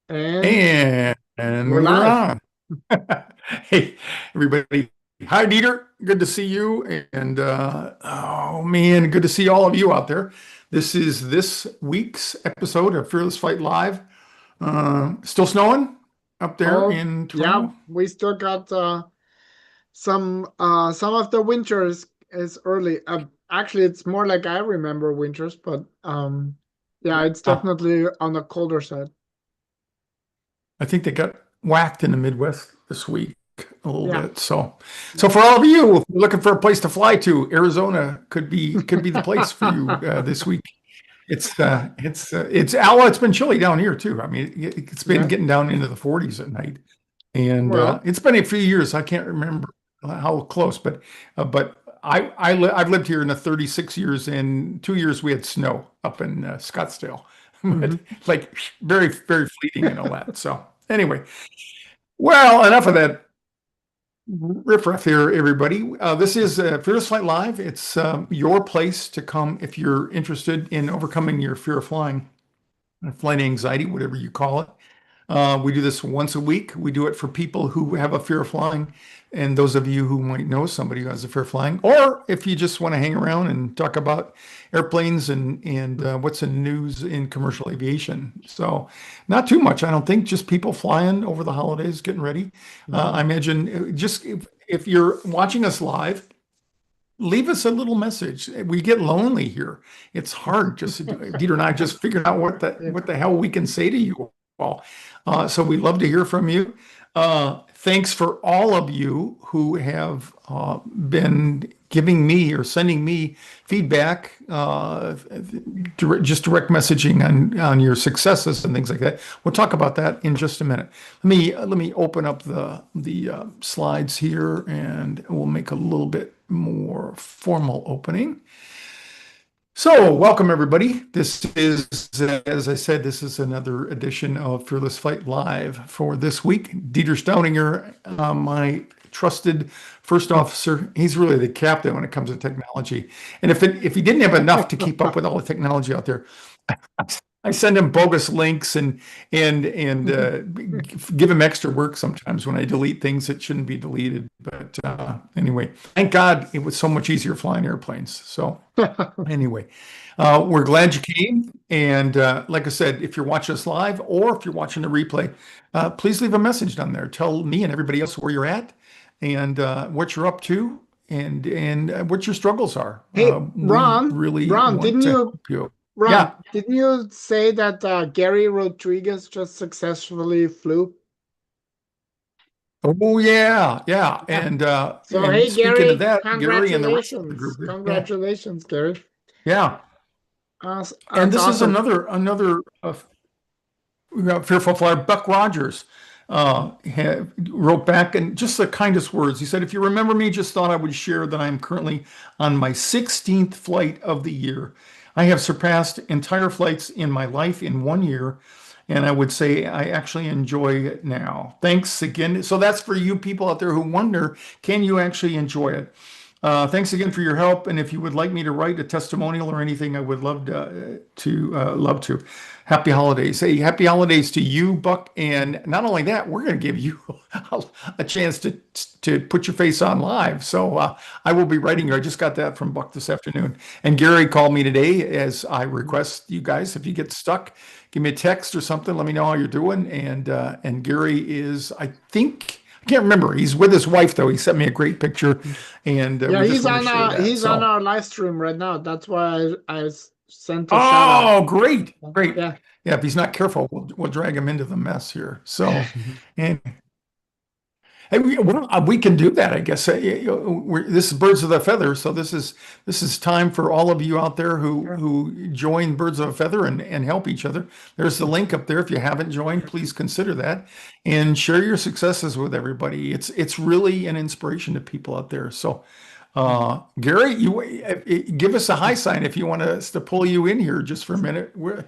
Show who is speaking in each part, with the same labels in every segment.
Speaker 1: And
Speaker 2: And
Speaker 1: we're
Speaker 2: we're
Speaker 1: live.
Speaker 2: on. Hey, everybody. Hi, Dieter. Good to see you. And oh man, good to see all of you out there. This is this week's episode of Fearless Fight Live. Still snowing up there
Speaker 1: Oh,
Speaker 2: in
Speaker 1: yeah,
Speaker 2: Toronto?
Speaker 1: we still got some of the winters is early. Actually, it's more like I remember winters, but yeah, it's
Speaker 2: Ah,
Speaker 1: definitely on the colder side.
Speaker 2: I think they got whacked in the Midwest this week a little
Speaker 1: Yeah.
Speaker 2: bit. So for all of you, if you're looking for a place to fly to, Arizona could be the place for you this week. It's been chilly down here too. I mean, it's been
Speaker 1: Yeah.
Speaker 2: getting down into the 40s at night, and
Speaker 1: Well,
Speaker 2: it's been a few years. I can't remember how close, but I've lived here in the 36 years, and 2 years we had snow up in Scottsdale, but
Speaker 1: mhm.
Speaker 2: like very very fleeting and all that. So anyway, well, enough of that riffraff here, everybody. This is Fearless Flight Live. It's your place to come if you're interested in overcoming your fear of flying, flight anxiety, whatever you call it. We do this once a week. We do it for people who have a fear of flying, and those of you who might know somebody who has a fear of flying, or if you just want to hang around and talk about airplanes and what's in the news in commercial aviation. So, not too much, I don't think. Just people flying over the holidays, getting ready.
Speaker 1: Mhm.
Speaker 2: I imagine just if you're watching us live, leave us a little message. We get lonely here. It's hard just to do. Dieter and I just figured out
Speaker 1: Yeah.
Speaker 2: what the hell we can say to you all. So we love to hear from you. Thanks for all of you who have been giving me or sending me feedback, just direct messaging on your successes and things like that. We'll talk about that in just a minute. Let me open up the slides here, and we'll make a little bit more formal opening. So, welcome everybody. This is, as I said, this is another edition of Fearless Fight Live for this week. Dieter Staudinger, my trusted first officer, he's really the captain when it comes to technology. And if he didn't have enough to keep up with all the technology out there, I send him bogus links and give him extra work sometimes when I delete things that shouldn't be deleted. But anyway, thank God it was so much easier flying airplanes. So. Anyway, we're glad you came. And like I said, if you're watching us live or if you're watching the replay, please leave a message down there. Tell me and everybody else where you're at and what you're up to and what your struggles are.
Speaker 1: Hey,
Speaker 2: We really
Speaker 1: Ron,
Speaker 2: want to help you. Yeah.
Speaker 1: Didn't you say that Gary Rodriguez just successfully flew?
Speaker 2: Oh, yeah. Yeah.
Speaker 1: Yeah. So,
Speaker 2: And
Speaker 1: hey,
Speaker 2: speaking of
Speaker 1: Gary,
Speaker 2: that, Gary and the rest of the
Speaker 1: congratulations.
Speaker 2: group. Yeah.
Speaker 1: Congratulations, Gary.
Speaker 2: Yeah. And
Speaker 1: That's
Speaker 2: this is
Speaker 1: awesome.
Speaker 2: another we got Fearful Flyer. Buck Rogers wrote back and just the kindest words. He said, "If you remember me, just thought I would share that I am currently on my 16th flight of the year. I have surpassed entire flights in my life in 1 year, and I would say I actually enjoy it now. Thanks again." So that's for you people out there who wonder, can you actually enjoy it? Thanks again for your help. And if you would like me to write a testimonial or anything, I would love to. Happy holidays. Hey, happy holidays to you, Buck. And not only that, we're going to give you a chance to put your face on live. So I will be writing you. I just got that from Buck this afternoon. And Gary called me today as I request you guys, if you get stuck, give me a text or something. Let me know how you're doing. And Gary is, I think, I can't remember. He's with his wife though. He sent me a great picture, and
Speaker 1: Yeah,
Speaker 2: we just want to share that.
Speaker 1: he's on
Speaker 2: So,
Speaker 1: our live stream right now. That's why I sent a shout out.
Speaker 2: oh, great, great.
Speaker 1: Yeah.
Speaker 2: Yeah, if he's not careful, we'll drag him into the mess here. So, and hey, we can do that, I guess. This is Birds of a Feather, so this is time for all of you out there who
Speaker 1: Sure.
Speaker 2: join Birds of a Feather and help each other. There's the link up there. If you haven't joined, please consider that and share your successes with everybody. It's really an inspiration to people out there. So, Gary, you give us a high sign if you want us to pull you in here just for a minute. We're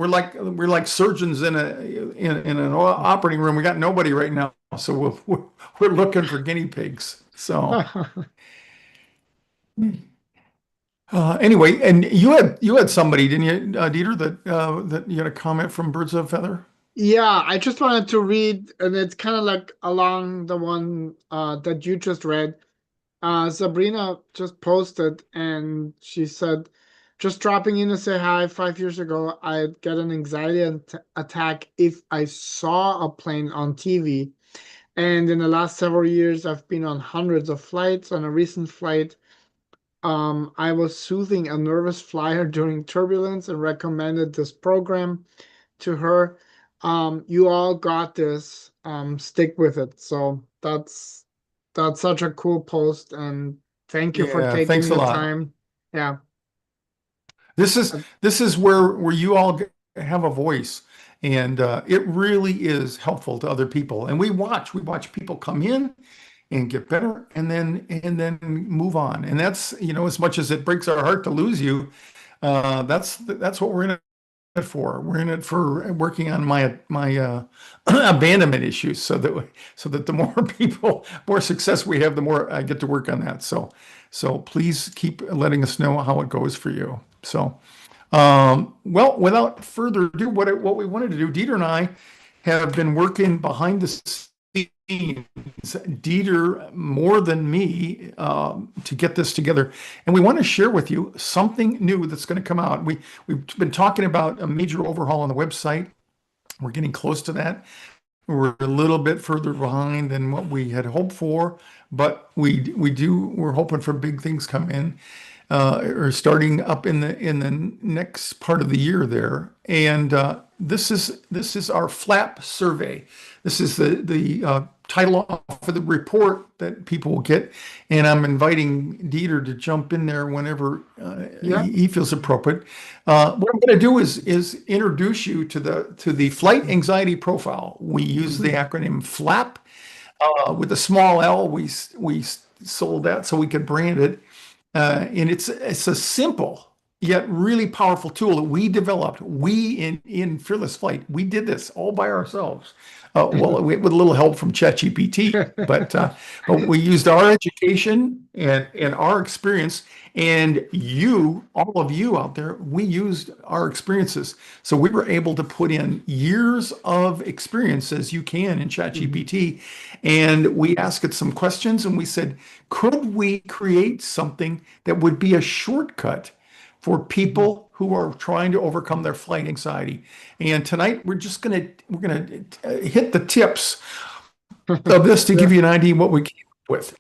Speaker 2: like surgeons in an operating room. We got nobody right now, so we're looking for guinea pigs. So anyway, and you had somebody, didn't you, Dieter, that you had a comment from Birds of a Feather?
Speaker 1: Yeah, I just wanted to read, and it's kind of like along the one that you just read. Sabrina just posted, and she said, just dropping in to say hi. 5 years ago, I'd get an anxiety attack if I saw a plane on TV. And in the last several years, I've been on hundreds of flights. On a recent flight, I was soothing a nervous flyer during turbulence and recommended this program to her. You all got this. Stick with it. So that's such a cool post, and thank you for
Speaker 2: Yeah,
Speaker 1: taking
Speaker 2: thanks a
Speaker 1: the
Speaker 2: lot.
Speaker 1: time. Yeah.
Speaker 2: This is
Speaker 1: Uh,
Speaker 2: this is where you all have a voice, and it really is helpful to other people. And we watch people come in and get better, and then move on. And that's, as much as it breaks our heart to lose you, that's what we're in it for. We're in it for working on my abandonment issues, so that the more people, more success we have, the more I get to work on that. So please keep letting us know how it goes for you. Well, without further ado, what we wanted to do, Dieter and I have been working behind the scenes, Dieter more than me, to get this together. And we want to share with you something new that's going to come out. We've been talking about a major overhaul on the website. We're getting close to that. We're a little bit further behind than what we had hoped for, but we're hoping for big things come in, or starting up in the next part of the year there. And this is our flap survey. This is the title for the report that people will get. And I'm inviting Dieter to jump in there whenever
Speaker 1: yeah.
Speaker 2: he feels appropriate. What I'm going to do is introduce you to the flight anxiety profile. We use the
Speaker 1: Mhm.
Speaker 2: acronym FLAP, with a small L. We sold that so we could brand it. And it's a simple yet really powerful tool that we developed. We in Fearless Flight, we did this all by ourselves. Well, with a little help from ChatGPT, but we used our education and our experience, and all of you out there, we used our experiences. So we were able to put in years of experience, as you can in
Speaker 1: Mhm.
Speaker 2: ChatGPT, and we asked it some questions, and we said, could we create something that would be a shortcut for
Speaker 1: Mhm.
Speaker 2: people who are trying to overcome their flight anxiety? And tonight we're gonna hit the tips of this to give
Speaker 1: Yeah.
Speaker 2: you an idea what we came up with.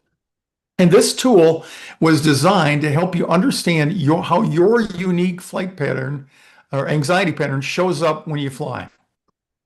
Speaker 2: And this tool was designed to help you understand how your unique flight pattern or anxiety pattern shows up when you fly.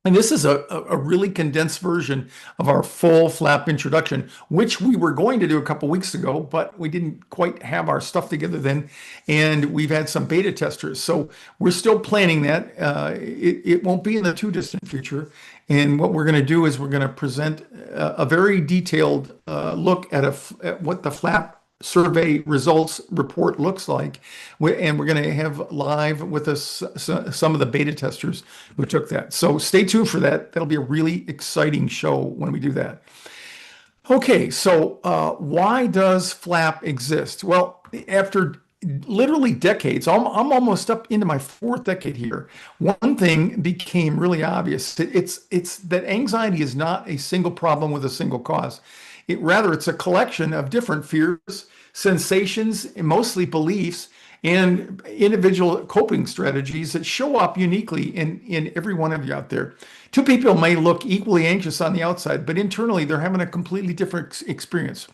Speaker 2: And this is a really condensed version of our full flap introduction, which we were going to do a couple weeks ago, but we didn't quite have our stuff together then. And we've had some beta testers. So we're still planning that. It won't be in the too distant future. And what we're going to do is we're going to present a very detailed look at what the flap survey results report looks like. And we're going to have live with us some of the beta testers who took that. So stay tuned for that. That'll be a really exciting show when we do that. Okay, so why does flap exist? Well, after literally decades, I'm almost up into my fourth decade here. One thing became really obvious. It's that anxiety is not a single problem with a single cause. It's a collection of different fears, sensations, and mostly beliefs, and individual coping strategies that show up uniquely in every one of you out there. Two people may look equally anxious on the outside, but internally they're having a completely different experience.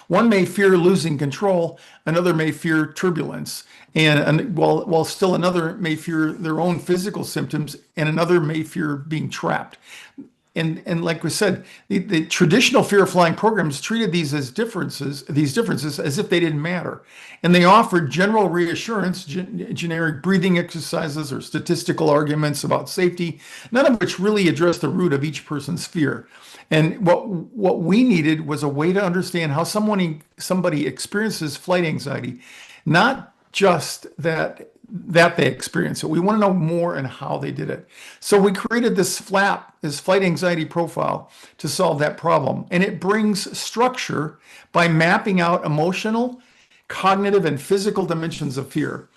Speaker 2: One may fear losing control, another may fear turbulence, and while still another may fear their own physical symptoms, and another may fear being trapped. And like we said, the traditional fear of flying programs treated these differences as if they didn't matter. And they offered general reassurance, generic breathing exercises or statistical arguments about safety, none of which really addressed the root of each person's fear. And what we needed was a way to understand how somebody experiences flight anxiety, not just that they experience it. We want to know more and how they did it. So we created this flight anxiety profile to solve that problem. And it brings structure by mapping out emotional, cognitive, and physical dimensions of fear.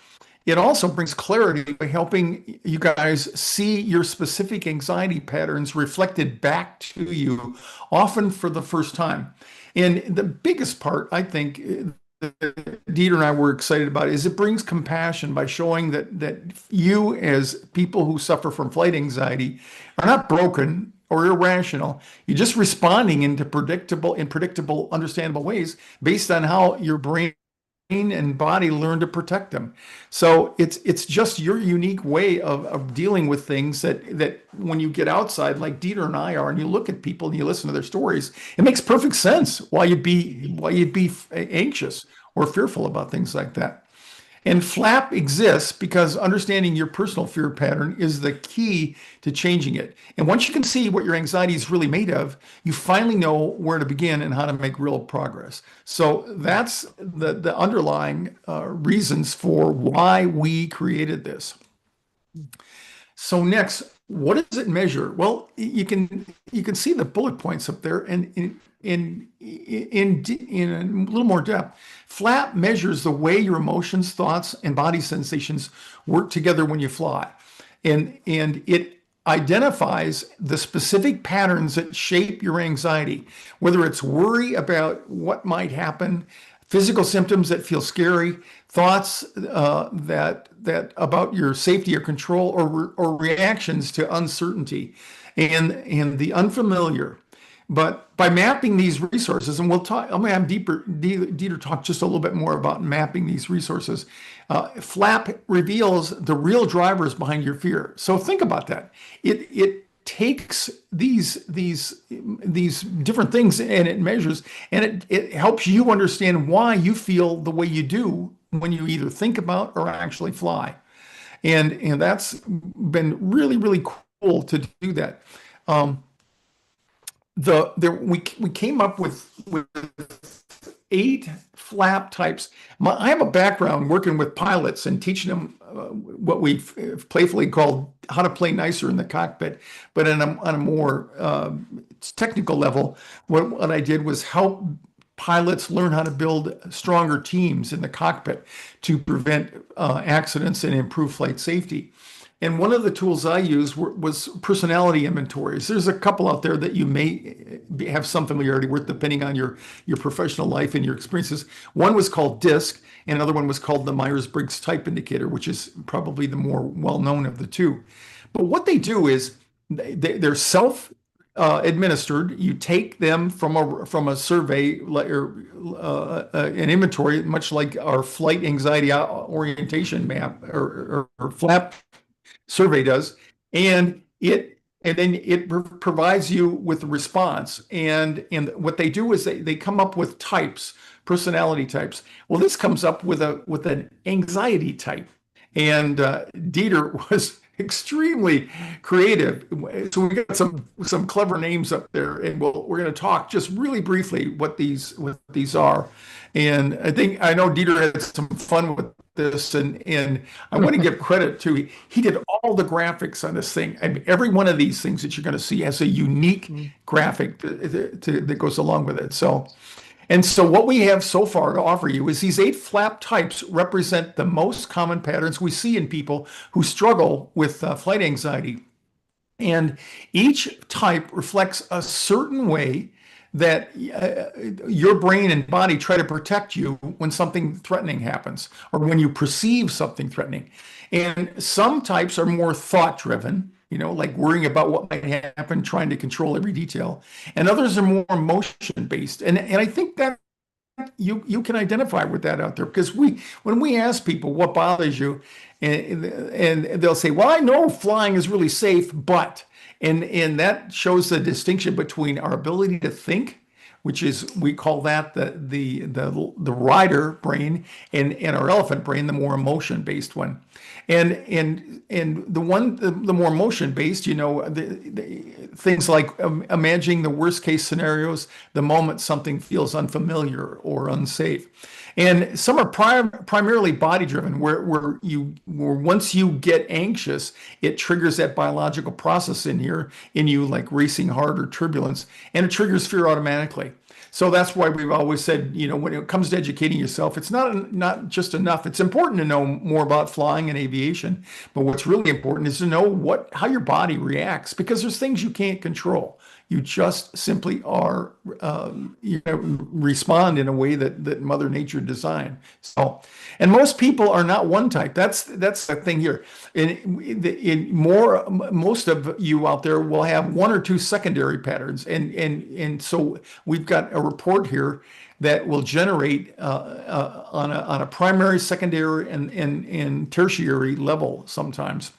Speaker 2: It also brings clarity by helping you guys see your specific anxiety patterns reflected back to you, often for the first time. And the biggest part, I think, Dieter and I were excited about is it brings compassion by showing that you, as people who suffer from flight anxiety, are not broken or irrational. You're just responding into predictable, understandable ways based on how your brain and body learn to protect them. So it's just your unique way of dealing with things that when you get outside, like Dieter and I are, and you look at people and you listen to their stories, it makes perfect sense why you'd be anxious or fearful about things like that. And flap exists because understanding your personal fear pattern is the key to changing it. And once you can see what your anxiety is really made of, you finally know where to begin and how to make real progress. So that's the underlying reasons for why we created this. So next, what does it measure? Well, you can see the bullet points up there, and in a little more depth, FLAP measures the way your emotions, thoughts, and body sensations work together when you fly, and it identifies the specific patterns that shape your anxiety, whether it's worry about what might happen, physical symptoms that feel scary, thoughts that about your safety or control, or reactions to uncertainty and the unfamiliar. But by mapping these resources, and we'll talk, I'm going to have Dieter talk just a little bit more about mapping these resources. FLAP reveals the real drivers behind your fear. So think about that. It takes these different things and it measures, and it helps you understand why you feel the way you do when you either think about or actually fly. And that's been really, really cool to do that. We came up with 8 flap types. I have a background working with pilots and teaching them what we've playfully called how to play nicer in the cockpit. But on a more technical level, what I did was help pilots learn how to build stronger teams in the cockpit to prevent accidents and improve flight safety. And one of the tools I used was personality inventories. There's a couple out there that you may have some familiarity with, depending on your professional life and your experiences. One was called DISC, and another one was called the Myers-Briggs Type Indicator, which is probably the more well-known of the two. But what they do is they're self-administered. You take them from a survey or an inventory, much like our flight anxiety orientation map or FLAP survey does, and then it provides you with a response. And what they do is they come up with types, personality types. Well, this comes up with an anxiety type, and Dieter was extremely creative. So we got some clever names up there, and we're going to talk just really briefly what these are. And I know Dieter had some fun with this, and I want to give credit to he did all the graphics on this thing. I mean, every one of these things that you're going to see has a unique graphic that goes along with it. So what we have so far to offer you is these 8 flap types represent the most common patterns we see in people who struggle with flight anxiety. And each type reflects a certain way that your brain and body try to protect you when something threatening happens or when you perceive something threatening. And some types are more thought-driven, like worrying about what might happen, trying to control every detail. And others are more emotion-based. And I think that you can identify with that out there, because when we ask people what bothers you, and they'll say, well, I know flying is really safe, but, and that shows the distinction between our ability to think, which is, we call that the rider brain, and our elephant brain, the more emotion-based one. And the more emotion-based, the things like imagining the worst case scenarios the moment something feels unfamiliar or unsafe. And some are primarily body-driven, where once you get anxious, it triggers that biological process in you, like racing heart or turbulence, and it triggers fear automatically. So that's why we've always said, when it comes to educating yourself, it's not just enough. It's important to know more about flying and aviation, but what's really important is to know how your body reacts, because there's things you can't control. You just simply are respond in a way that Mother Nature designed. So, and most people are not one type. That's the thing here. Most of you out there will have one or two secondary patterns, and so we've got a report here that will generate on a primary, secondary, and tertiary level sometimes.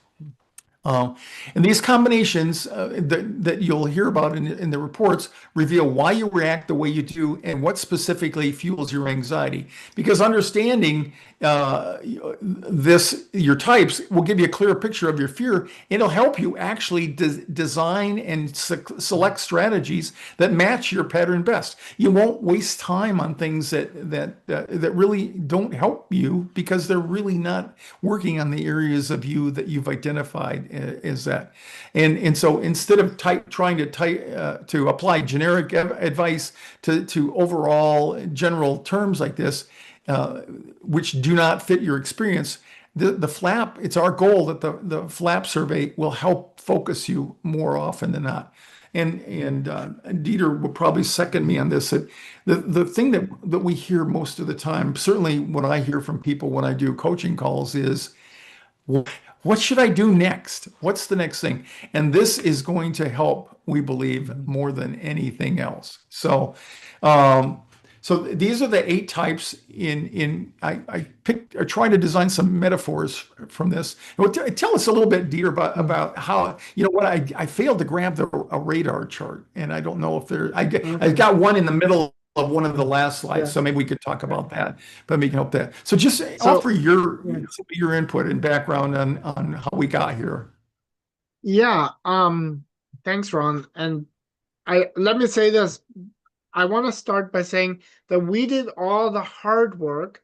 Speaker 2: Uh, and these combinations that you'll hear about in the reports reveal why you react the way you do and what specifically fuels your anxiety. Because understanding your types will give you a clearer picture of your fear. It'll help you actually design and select strategies that match your pattern best. You won't waste time on things that really don't help you, because they're really not working on the areas of you that you've identified as that. And so instead of trying to apply generic advice to overall general terms like this, which do not fit your experience, the flap, it's our goal that the flap survey will help focus you more often than not. And Dieter will probably second me on this, that the thing that we hear most of the time, certainly what I hear from people when I do coaching calls, is, what should I do next? What's the next thing? And this is going to help, we believe, more than anything else. So, so these are the 8 types. I tried to design some metaphors from this. Tell us a little bit, Dieter, about how, what I failed to grab a radar chart, and I don't know if I got one in the middle of one of the last slides, so maybe we could talk about that, but we can help that. So just offer your input and background on how we got here.
Speaker 1: Yeah. Thanks, Ron. And let me say this. I want to start by saying that we did all the hard work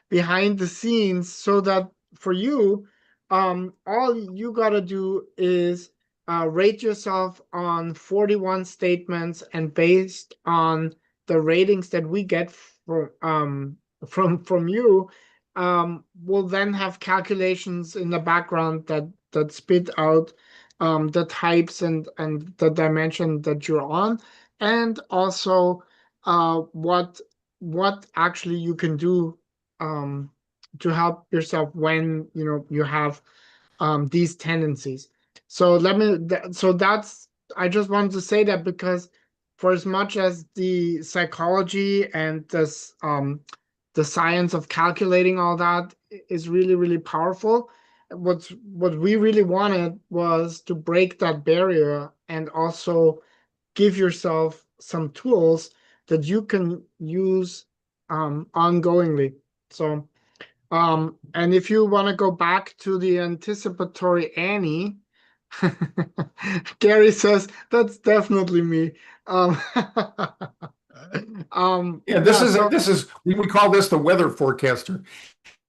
Speaker 1: behind the scenes, so that for you, all you got to do is rate yourself on 41 statements, and based on the ratings that we get from you, we'll then have calculations in the background that spit out the types and the dimension that you're on, and also what actually you can do to help yourself when you have these tendencies. So that's, I just wanted to say that, because for as much as the psychology and this the science of calculating all that is really, really powerful, what we really wanted was to break that barrier and also give yourself some tools that you can use ongoingly. So, and if you want to go back to the anticipatory Annie, Gary says that's definitely me.
Speaker 2: This is we call this the weather forecaster.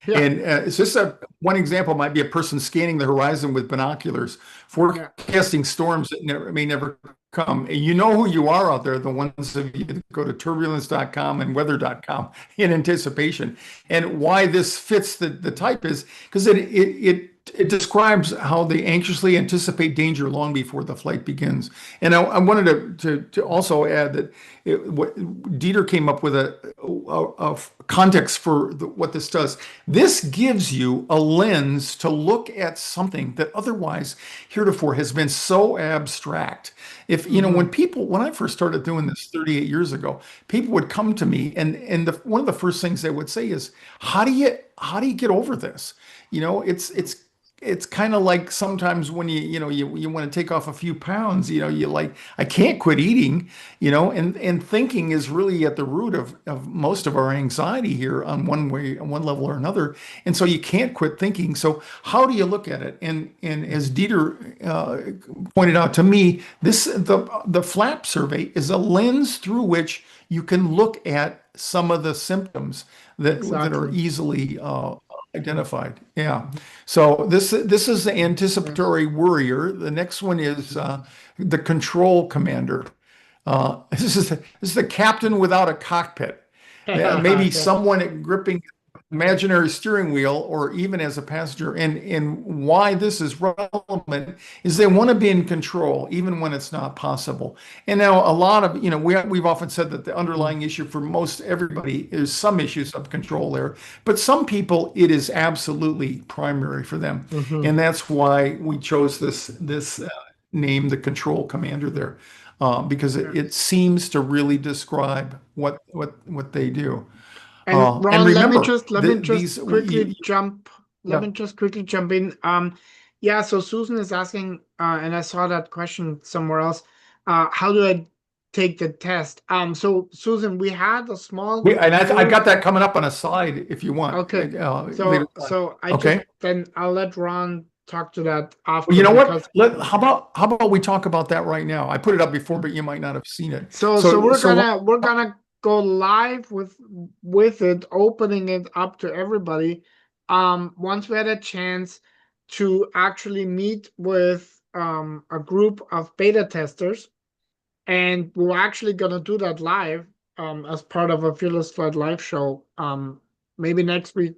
Speaker 2: Yeah. And it's just one example might be a person scanning the horizon with binoculars, forecasting storms that may never come. And you know who you are out there, the ones of you that go to turbulence.com and weather.com in anticipation. And why this fits the type is because it describes how they anxiously anticipate danger long before the flight begins. And I wanted to also add that Dieter came up with a context for what this does. This gives you a lens to look at something that otherwise heretofore has been so abstract. If when I first started doing this 38 years ago, people would come to me and one of the first things they would say is, how do you get over this? It's kind of like sometimes when you want to take off a few pounds, you like, I can't quit eating, and thinking is really at the root of most of our anxiety here on one level or another. And so you can't quit thinking. So how do you look at it? And as Dieter pointed out to me, the FLAP survey is a lens through which you can look at some of the symptoms that are easily identified. Yeah. So this is the anticipatory worrier. The next one is the control commander. This is the captain without a cockpit. Maybe
Speaker 1: Yeah.
Speaker 2: someone gripping imaginary steering wheel, or even as a passenger. And why this is relevant is they want to be in control, even when it's not possible. And now a lot of, we've often said that the underlying issue for most everybody is some issues of control there, but some people it is absolutely primary for them.
Speaker 1: Mm-hmm.
Speaker 2: And that's why we chose this name, the control commander there, because
Speaker 1: Yeah.
Speaker 2: it seems to really describe what they do.
Speaker 1: And
Speaker 2: And
Speaker 1: Ron,
Speaker 2: remember,
Speaker 1: let me just
Speaker 2: these,
Speaker 1: quickly jump. Let
Speaker 2: yeah,
Speaker 1: me just quickly jump in. Yeah. So Susan is asking, and I saw that question somewhere else. How do I take the test? So Susan, we had a small
Speaker 2: and I
Speaker 1: group.
Speaker 2: got that coming up on a slide if you want
Speaker 1: Okay.
Speaker 2: later on.
Speaker 1: So I just
Speaker 2: Okay.
Speaker 1: then I'll let Ron talk to that
Speaker 2: Well,
Speaker 1: after
Speaker 2: you know what?
Speaker 1: because
Speaker 2: How about we talk about that right now? I put it up before, but you might not have seen it.
Speaker 1: so
Speaker 2: So
Speaker 1: we're gonna go live with it, opening it up to everybody. Once we had a chance to actually meet with a group of beta testers, and we're actually gonna do that live as part of a Fearless Flight live show maybe next week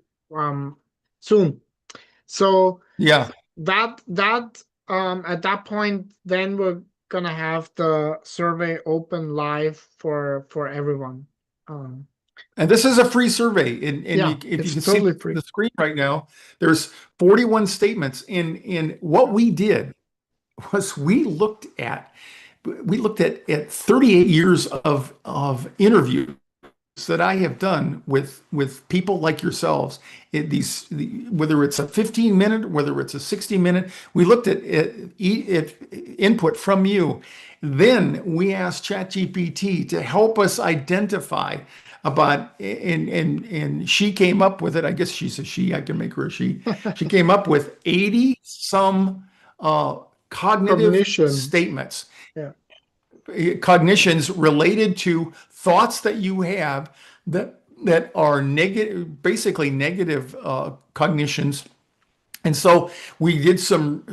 Speaker 1: soon. So
Speaker 2: yeah,
Speaker 1: that at that point then we're gonna have the survey open live for everyone. um
Speaker 2: and this is a free survey, and
Speaker 1: yeah,
Speaker 2: if you
Speaker 1: it's
Speaker 2: can see
Speaker 1: totally free.
Speaker 2: the screen right now, there's 41 statements. In what we did was we looked at 38 years of interviews that I have done with people like yourselves. Whether it's a 15-minute, whether it's a 60-minute, we looked at input from you. Then we asked ChatGPT to help us identify about, and she came up with it. I guess she's a she. I can make her a she. She came up with 80 some cognitive
Speaker 1: Cognitions.
Speaker 2: statements,
Speaker 1: Yeah.
Speaker 2: cognitions related to thoughts that you have that are negative, basically negative cognitions. And so we did some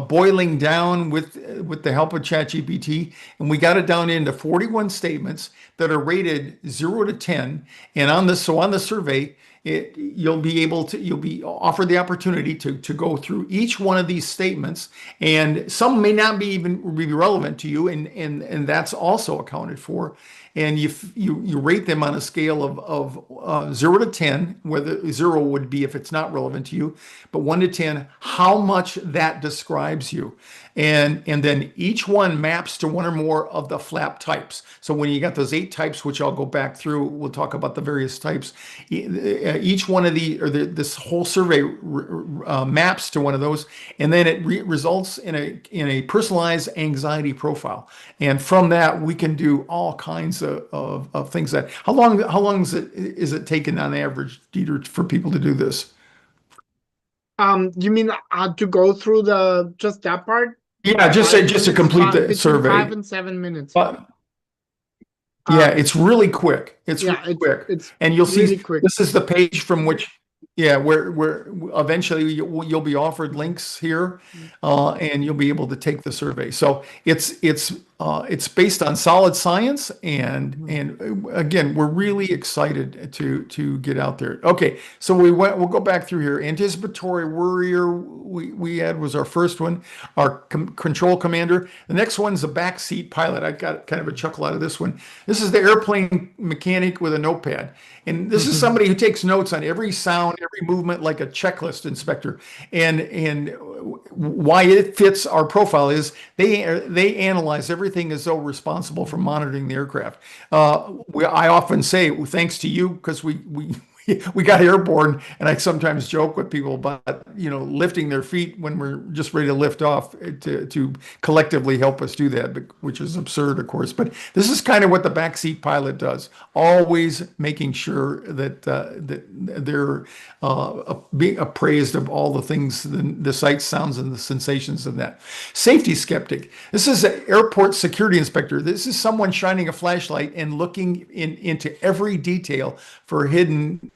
Speaker 2: boiling down with the help of ChatGPT, and we got it down into 41 statements that are rated 0 to 10. And on the survey, you'll be offered the opportunity to go through each one of these statements, and some may not be relevant to you, and that's also accounted for. And you rate them on a scale of 0 to 10, whether 0 would be if it's not relevant to you, but 1 to 10, how much that describes you. And then each one maps to one or more of the flap types. So when you got those 8 types, which I'll go back through, we'll talk about the various types. Each one of this whole survey maps to one of those, and then it results in a personalized anxiety profile. And from that, we can do all kinds of things. That how long is it taken on average, Dieter, for people to do this?
Speaker 1: You mean to go through the just that part?
Speaker 2: Yeah,
Speaker 1: Five
Speaker 2: just to
Speaker 1: minutes,
Speaker 2: complete
Speaker 1: five
Speaker 2: the
Speaker 1: between five
Speaker 2: survey.
Speaker 1: and 7 minutes.
Speaker 2: But yeah,
Speaker 1: Um,
Speaker 2: it's really quick. It's
Speaker 1: yeah,
Speaker 2: really quick.
Speaker 1: it's
Speaker 2: And you'll see
Speaker 1: really quick.
Speaker 2: this is the page from which, yeah, where eventually you'll be offered links here, and you'll be able to take the survey. So it's based on solid science, and again, we're really excited to get out there. Okay, so we'll go back through here. Anticipatory worrier we had was our first one, our control commander. The next one's the backseat pilot. I got kind of a chuckle out of this one. This is the airplane mechanic with a notepad. And this is somebody who takes notes on every sound, every movement, like a checklist inspector. And why it fits our profile is they analyze everything as though responsible for monitoring the aircraft. I often say, well, thanks to you, because we got airborne, and I sometimes joke with people about lifting their feet when we're just ready to lift off to collectively help us do that, which is absurd, of course. But this is kind of what the backseat pilot does, always making sure that they're being appraised of all the things, the sights, sounds, and the sensations of that. Safety skeptic. This is an airport security inspector. This is someone shining a flashlight and looking into every detail for hidden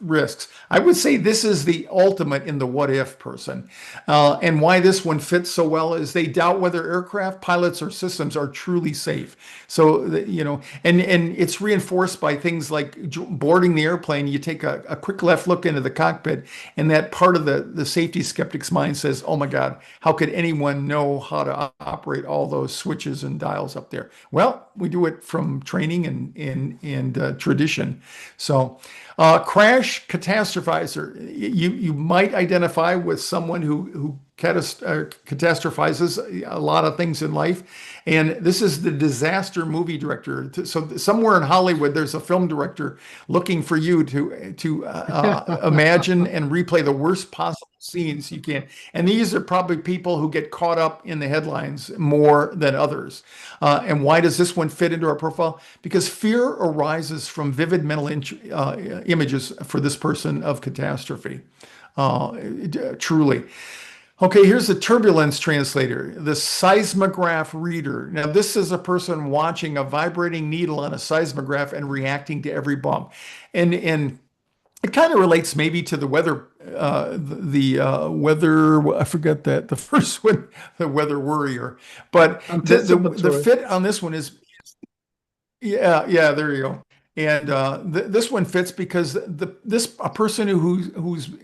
Speaker 2: risks. I would say this is the ultimate in the what if person. And why this one fits so well is they doubt whether aircraft, pilots, or systems are truly safe. So, and it's reinforced by things like boarding the airplane. You take a quick left look into the cockpit, and that part of the safety skeptic's mind says, oh my God, how could anyone know how to operate all those switches and dials up there? Well, we do it from training and tradition. So, crash catastrophizer. You might identify with someone who catastrophizes a lot of things in life, and this is the disaster movie director. So somewhere in Hollywood, there's a film director looking for you to imagine and replay the worst possible scenes you can. And these are probably people who get caught up in the headlines more than others. And why does this one fit into our profile? Because fear arises from vivid mental images for this person of catastrophe. Truly. Okay, here's the turbulence translator, the seismograph reader. Now, this is a person watching a vibrating needle on a seismograph and reacting to every bump. And it kind of relates maybe to the weather, weather, I forget that, the first one, the weather worrier. But the fit on this one is, yeah, there you go. And this one fits because a person whose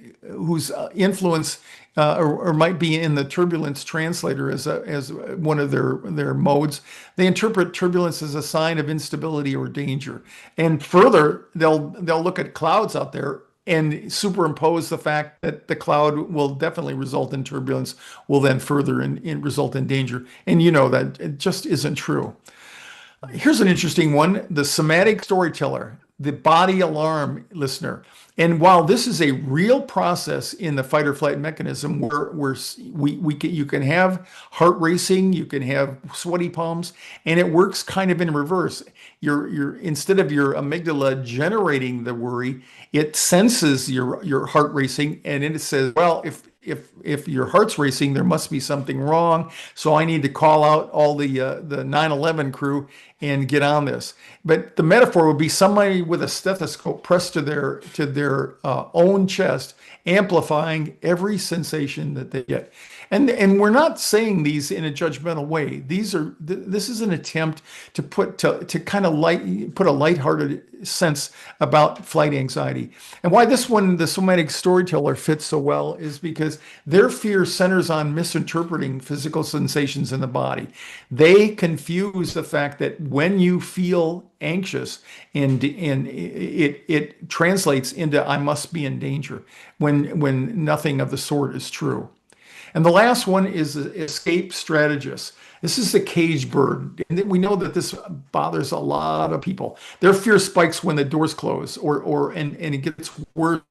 Speaker 2: influence or might be in the turbulence translator as one of their modes, they interpret turbulence as a sign of instability or danger. And further, they'll look at clouds out there and superimpose the fact that the cloud will definitely result in turbulence, will then further result in danger. And you know that it just isn't true. Here's an interesting one, the somatic storyteller, the body alarm listener. And while this is a real process in the fight or flight mechanism where you can have heart racing, you can have sweaty palms, and it works kind of in reverse. Instead of your amygdala generating the worry, it senses your heart racing, and it says, well, if your heart's racing, there must be something wrong. So I need to call out all the 9/11 crew and get on this. But the metaphor would be somebody with a stethoscope pressed to their own chest, amplifying every sensation that they get. And we're not saying these in a judgmental way. This is an attempt to put a lighthearted sense about flight anxiety. And why this one, the somatic storyteller, fits so well is because their fear centers on misinterpreting physical sensations in the body. They confuse the fact that when you feel anxious and it translates into I must be in danger when nothing of the sort is true. And the last one is the escape strategist. This is the cage bird. And we know that this bothers a lot of people. Their fear spikes when the doors close and it gets worse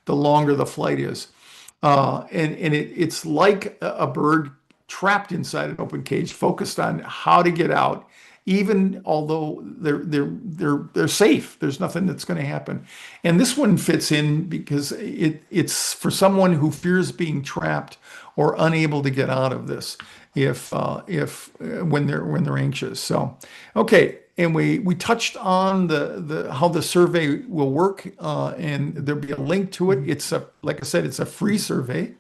Speaker 2: the longer the flight is. It's like a bird trapped inside an open cage, focused on how to get out, even although they're safe. There's nothing that's going to happen. And this one fits in because it's for someone who fears being trapped or unable to get out of this when they're anxious. So, okay. And we touched on how the survey will work, and there'll be a link to it. Like I said, it's a free survey.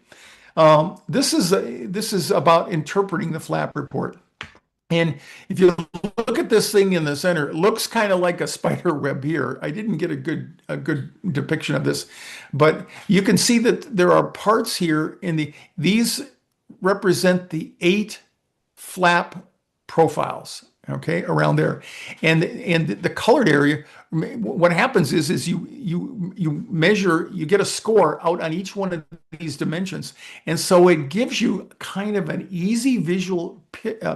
Speaker 2: This is about interpreting the flap report. And if you look at this thing in the center, it looks kind of like a spider web here. I didn't get a good depiction of this, but you can see that there are parts here these represent the 8 flap profiles, okay, around there. And the colored area, what happens is you measure, you get a score out on each one of these dimensions. And so it gives you kind of an easy visual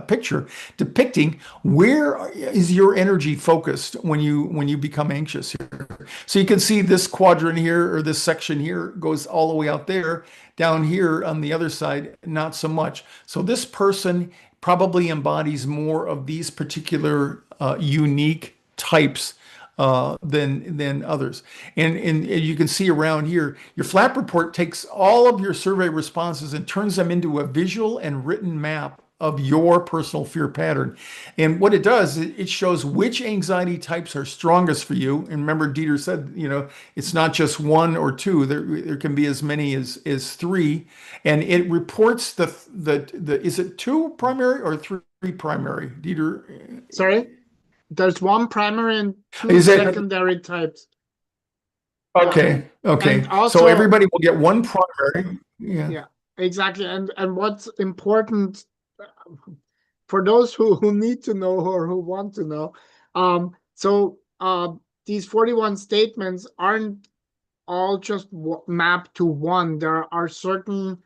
Speaker 2: picture depicting where is your energy focused when you become anxious here. So you can see this quadrant here, or this section here, goes all the way out there. Down here on the other side, not so much. So this person probably embodies more of these particular unique types than others. And you can see around here, your flap report takes all of your survey responses and turns them into a visual and written map of your personal fear pattern. And what it does, it shows which anxiety types are strongest for you. And remember, Dieter said, it's not just one or two. There can be as many as three. And it reports is it two primary or three primary, Dieter?
Speaker 1: Sorry, there's one primary and two
Speaker 2: Is it
Speaker 1: secondary types. Yeah.
Speaker 2: okay?
Speaker 1: And
Speaker 2: Okay. So
Speaker 1: also,
Speaker 2: everybody will get one primary. Yeah.
Speaker 1: yeah, exactly. And what's important for those who need to know or who want to know, so these 41 statements aren't all just mapped to one. There are certain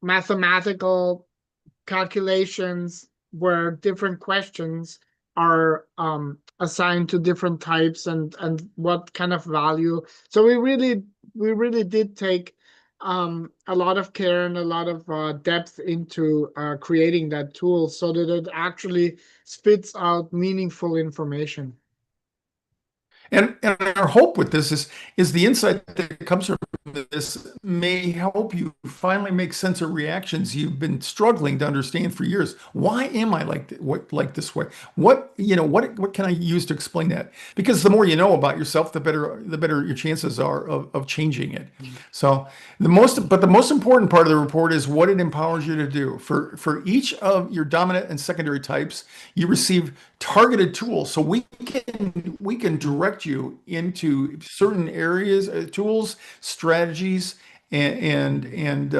Speaker 1: mathematical calculations where different questions are assigned to different types and what kind of value. So we really did take a lot of care and a lot of depth into creating that tool so that it actually spits out meaningful information.
Speaker 2: And our hope with this is the insight that comes from this may help you finally make sense of reactions you've been struggling to understand for years. Why am I like this way? What can I use to explain that? Because the more you know about yourself, the better your chances are of changing it. So the most important part of the report is what it empowers you to do. For each of your dominant and secondary types, you receive targeted tools. So we can direct you into certain areas, tools, strategies, and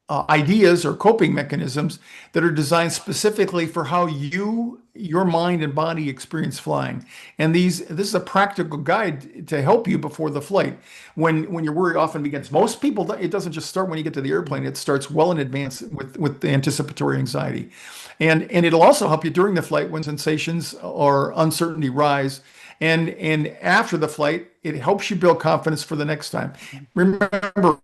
Speaker 2: ideas or coping mechanisms that are designed specifically for how your mind and body experience flying. And this is a practical guide to help you before the flight. When your worry often begins, most people, it doesn't just start when you get to the airplane. It starts well in advance with the anticipatory anxiety. And it'll also help you during the flight when sensations or uncertainty rise. And after the flight, it helps you build confidence for the next time. Remember,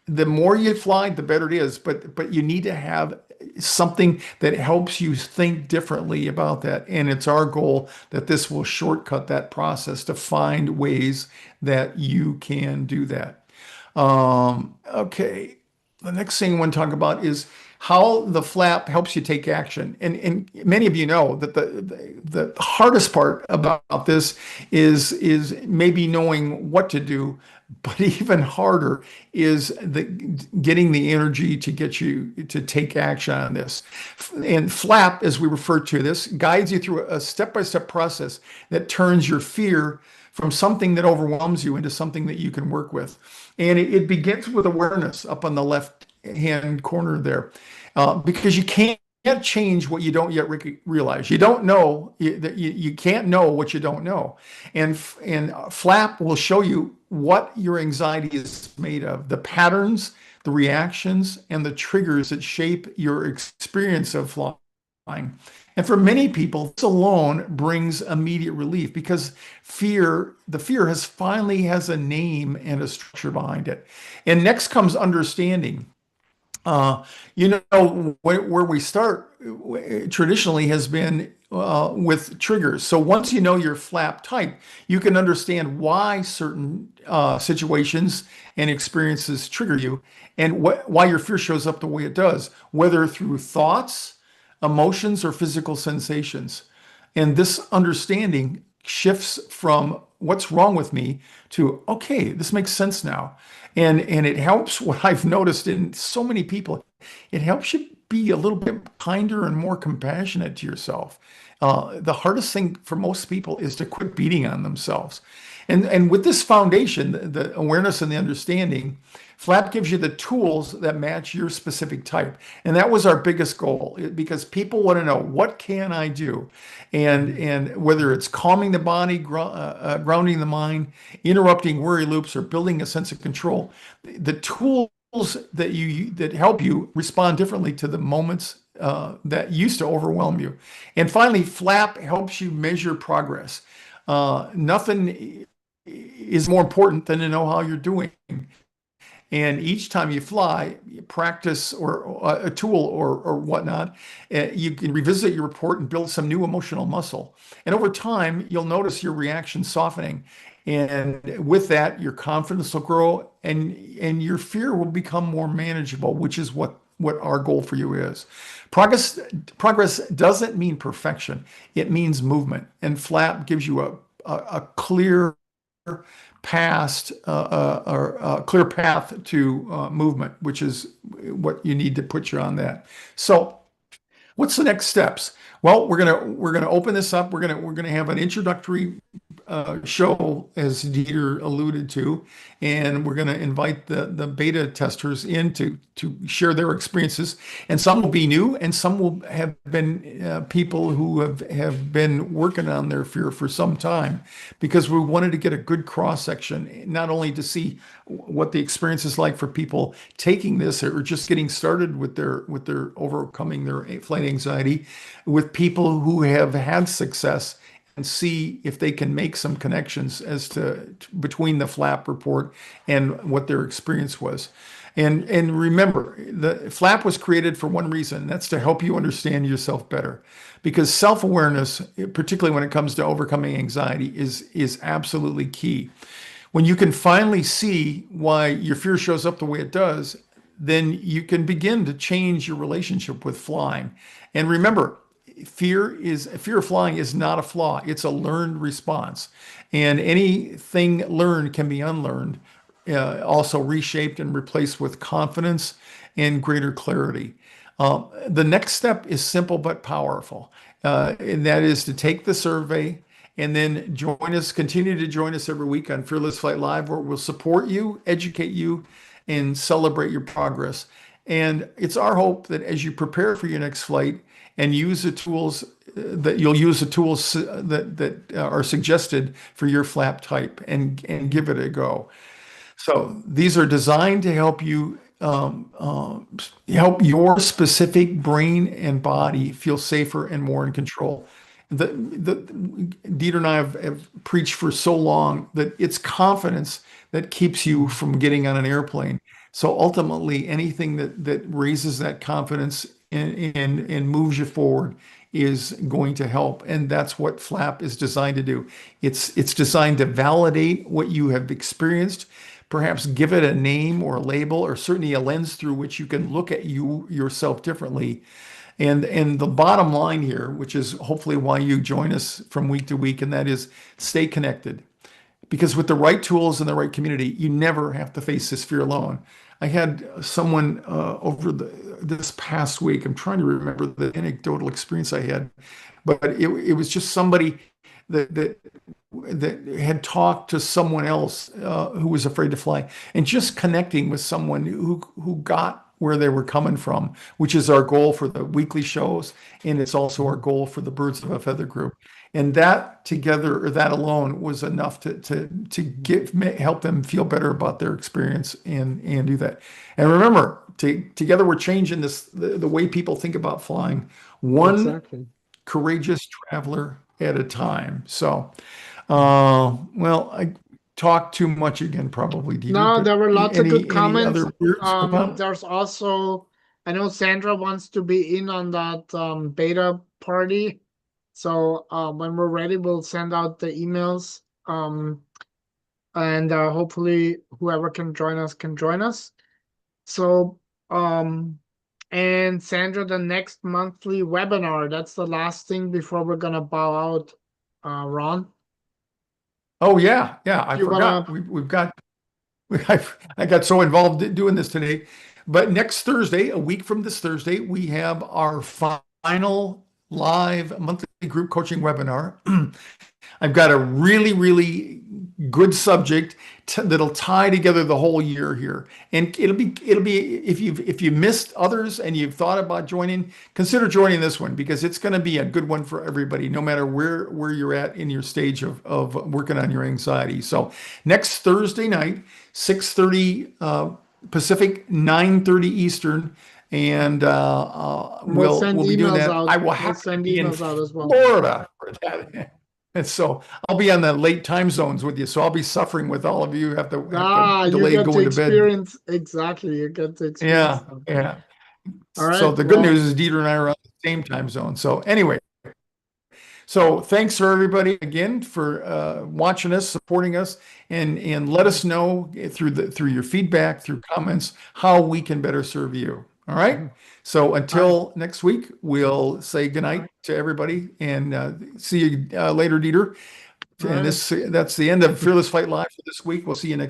Speaker 2: the more you fly, the better it is. But you need to have something that helps you think differently about that. And it's our goal that this will shortcut that process to find ways that you can do that. Okay. The next thing I want to talk about is how the flap helps you take action. And many of you know that the hardest part about this is maybe knowing what to do, but even harder is getting the energy to get you to take action on this. And flap, as we refer to this, guides you through a step-by-step process that turns your fear from something that overwhelms you into something that you can work with. And it begins with awareness up on the left hand corner there, because you can't change what you don't yet realize. You don't know that you can't know what you don't know. And flap will show you what your anxiety is made of, the patterns, the reactions, and the triggers that shape your experience of flying. And for many people, this alone brings immediate relief because the fear has a name and a structure behind it. And next comes understanding. Where we start traditionally has been with triggers. So once you know your flap type, you can understand why certain situations and experiences trigger you and why your fear shows up the way it does, whether through thoughts, emotions, or physical sensations. And this understanding shifts from what's wrong with me to, okay, this makes sense now. And it helps. What I've noticed in so many people, it helps you be a little bit kinder and more compassionate to yourself. The hardest thing for most people is to quit beating on themselves. And with this foundation, the awareness and the understanding, Flap gives you the tools that match your specific type. And that was our biggest goal, because people want to know, what can I do? And whether it's calming the body, grounding the mind, interrupting worry loops, or building a sense of control, the tools that help you respond differently to the moments that used to overwhelm you. And finally, Flap helps you measure progress. Nothing is more important than to know how you're doing. And each time you fly, you practice or a tool or whatnot, you can revisit your report and build some new emotional muscle. And over time, you'll notice your reaction softening. And with that, your confidence will grow and your fear will become more manageable, which is what what our goal for you is. Progress doesn't mean perfection. It means movement. And FLAP gives you a clear past or a clear path to movement, which is what you need to put you on that. So what's the next steps? Well, we're gonna open this up. We're gonna have an introductory show, as Dieter alluded to, and we're gonna invite the beta testers in to share their experiences. And some will be new, and some will have been people who have been working on their fear for some time, because we wanted to get a good cross section, not only to see what the experience is like for people taking this or just getting started with their overcoming their flight anxiety, with people who have had success, and see if they can make some connections as to between the FLAP report and what their experience was. And remember, the FLAP was created for one reason, and that's to help you understand yourself better. Because self-awareness, particularly when it comes to overcoming anxiety, is absolutely key. When you can finally see why your fear shows up the way it does, then you can begin to change your relationship with flying. And remember, fear of flying is not a flaw. It's a learned response. And anything learned can be unlearned, also reshaped and replaced with confidence and greater clarity. The next step is simple but powerful, and that is to take the survey and then continue to join us every week on Fearless Flight Live, where we'll support you, educate you, and celebrate your progress. And it's our hope that as you prepare for your next flight and use the tools, that you'll use the tools that are suggested for your flap type, and give it a go. So these are designed to help you help your specific brain and body feel safer and more in control. Dieter and I have preached for so long that it's confidence that keeps you from getting on an airplane. So ultimately, anything that raises that confidence and moves you forward is going to help. And that's what FLAP is designed to do. It's designed to validate what you have experienced, perhaps give it a name or a label, or certainly a lens through which you can look at yourself differently. And the bottom line here, which is hopefully why you join us from week to week, and that is stay connected. Because with the right tools and the right community, you never have to face this fear alone. I had someone over this past week, I'm trying to remember the anecdotal experience I had, but it was just somebody that had talked to someone else who was afraid to fly, and just connecting with someone who got where they were coming from, which is our goal for the weekly shows, and it's also our goal for the Birds of a Feather group. And that together, or that alone, was enough to help them feel better about their experience and do that. And remember, together we're changing the way people think about flying, one
Speaker 1: Exactly.
Speaker 2: courageous traveler at a time. So, well, I talked too much again, probably, Dieter,
Speaker 1: No,
Speaker 2: but
Speaker 1: there were lots of good
Speaker 2: any
Speaker 1: comments.
Speaker 2: other words about?
Speaker 1: There's also, I know Sandra wants to be in on that beta party. So when we're ready, we'll send out the emails. And hopefully whoever can join us can join us. So and Sandra, the next monthly webinar, that's the last thing before we're gonna bow out, Ron.
Speaker 2: Oh yeah, I
Speaker 1: You
Speaker 2: forgot.
Speaker 1: wanna
Speaker 2: We've got I got so involved doing this today. But next Thursday, a week from this Thursday, we have our final live monthly group coaching webinar. I've got a really, really good subject that'll tie together the whole year here. And it'll be if you missed others and you've thought about joining, consider joining this one, because it's going to be a good one for everybody, no matter where you're at in your stage of working on your anxiety. So next Thursday night, 6:30 Pacific, 9:30 Eastern. And we'll be doing
Speaker 1: emails
Speaker 2: that.
Speaker 1: out.
Speaker 2: I will
Speaker 1: We'll
Speaker 2: have to
Speaker 1: send
Speaker 2: be in
Speaker 1: emails out as well.
Speaker 2: Florida for that. And so I'll be on the late time zones with you. So I'll be suffering with all of you who have to
Speaker 1: You
Speaker 2: delay
Speaker 1: get to
Speaker 2: going to bed.
Speaker 1: experience exactly. You get to experience them.
Speaker 2: Yeah.
Speaker 1: All
Speaker 2: So
Speaker 1: right.
Speaker 2: the good
Speaker 1: Well,
Speaker 2: news is Dieter and I are on the same time zone. So anyway, so thanks for everybody again for watching us, supporting us, and let us know through your feedback, through comments, how we can better serve you. All right. So until next week, we'll say goodnight to everybody and see you later, Dieter.
Speaker 1: All
Speaker 2: And
Speaker 1: right.
Speaker 2: that's the end of Fearless Flight Live for this week. We'll see you next